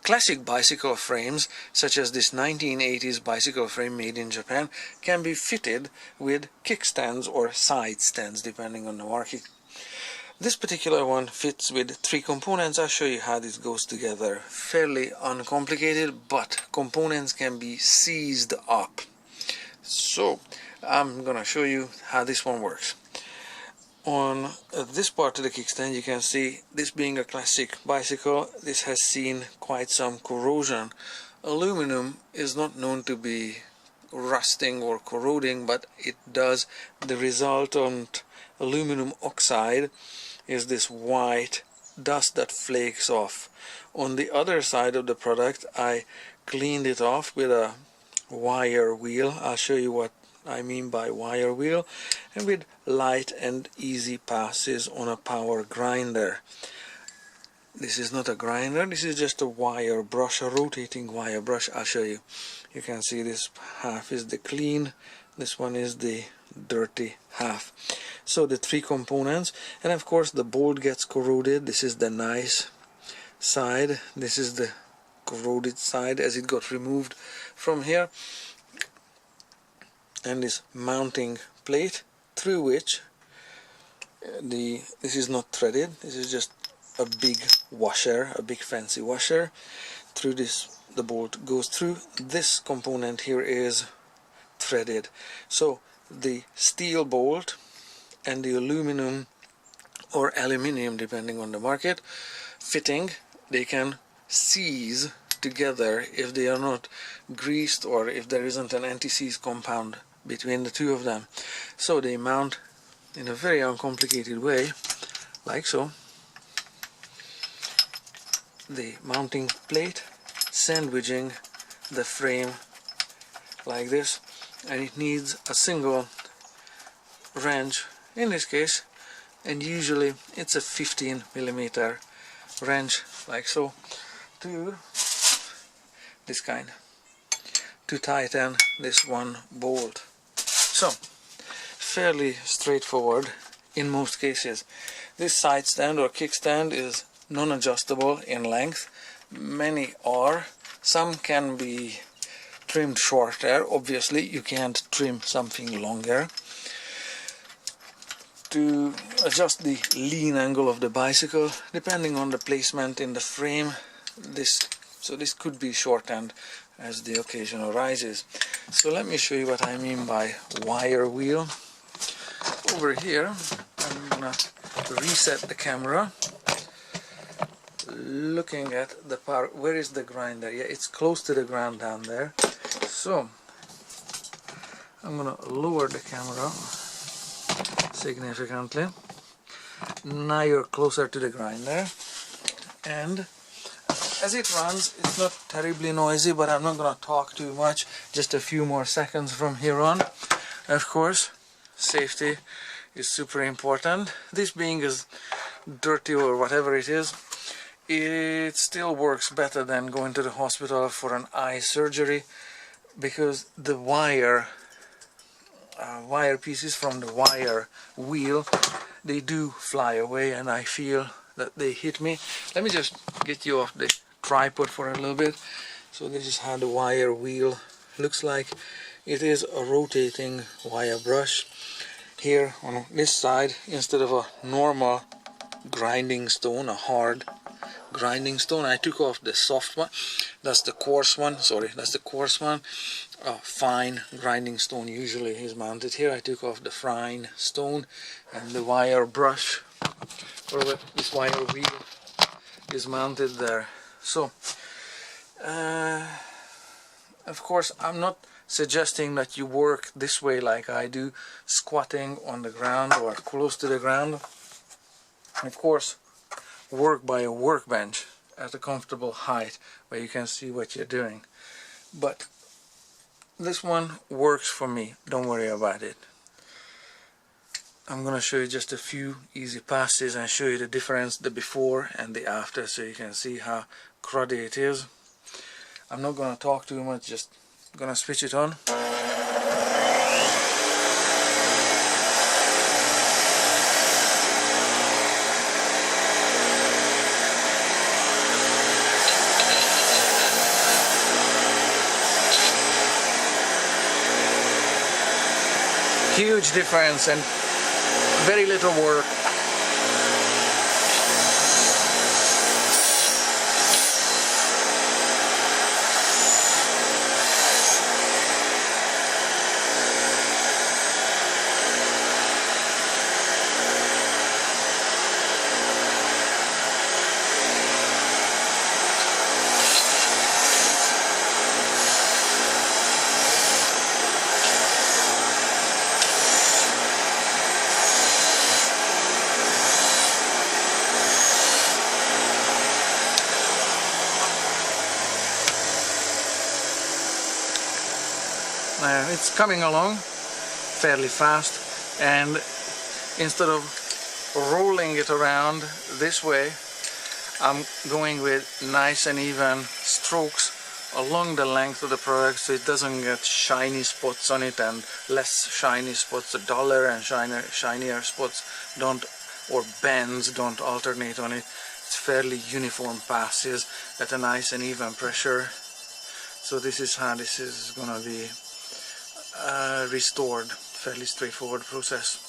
Classic bicycle frames, such as this 1980s bicycle frame made in Japan, can be fitted with kickstands or side stands depending on the market. This particular one fits with 3 components. I'll show you how this goes together. Fairly uncomplicated, but components can be seized up. So I'm gonna show you how this one works. On this part of the kickstand, you can see, this being a classic bicycle, this has seen quite some corrosion. Aluminum is not known to be rusting or corroding, but it does. The resultant aluminum oxide is this white dust that flakes off. On the other side of the product, I cleaned it off with a wire wheel. I'll show you what I mean by wire wheel, and with light and easy passes on a power grinder. This is not a grinder, this is just a wire brush, a rotating wire brush. I'll show you. You can see this half is the clean, this one is the dirty half. So the 3 components, and of course the bolt gets corroded. This is the nice side, this is the corroded side as it got removed from here, and this mounting plate through which this is not threaded, this is just a big washer, a big fancy washer. Through this the bolt goes through. This component here is threaded. So the steel bolt and the aluminum or aluminium, depending on the market, fitting, they can seize together if they are not greased or if there isn't an anti-seize compound between the 2 of them. So they mount in a very uncomplicated way, like so. The mounting plate sandwiching the frame like this, and it needs a single wrench in this case, and usually it's a 15mm wrench, like so, to this kind, to tighten this one bolt. So fairly straightforward in most cases. This side stand or kickstand is non-adjustable in length. Many are. Some can be trimmed shorter. Obviously you can't trim something longer. To adjust the lean angle of the bicycle, depending on the placement in the frame, this could be shortened as the occasion arises. So let me show you what I mean by wire wheel. Over here I'm gonna reset the camera, looking at the part. Where is the grinder? Yeah, it's close to the ground down there. So I'm gonna lower the camera significantly. Now you're closer to the grinder, and as it runs, it's not terribly noisy, but I'm not gonna talk too much. Just a few more seconds from here on. Of course, safety is super important. This being as dirty or whatever it is, it still works better than going to the hospital for an eye surgery, because the wire pieces from the wire wheel, they do fly away, and I feel that they hit me. Let me just get you off the tripod for a little bit. So this is how the wire wheel looks like. It is a rotating wire brush. Here on this side, instead of a normal grinding stone, a hard grinding stone, I took off the soft one. That's the coarse one. Sorry, that's the coarse one. A fine grinding stone usually is mounted here. I took off the fine stone, and the wire brush, or this wire wheel, is mounted there. So of course I'm not suggesting that you work this way like I do, squatting on the ground or close to the ground. Of course, work by a workbench at a comfortable height where you can see what you're doing. But this one works for me, don't worry about it. I'm gonna show you just a few easy passes and show you the difference, the before and the after, so you can see how cruddy it is. I'm not gonna talk too much, just gonna switch it on. huge difference and very little work. It's coming along fairly fast, and instead of rolling it around this way, I'm going with nice and even strokes along the length of the product so it doesn't get shiny spots on it and less shiny spots. The duller and shinier spots don't, or bends don't alternate on it. It's fairly uniform passes at a nice and even pressure. So this is how this is gonna be restored. Fairly straightforward process.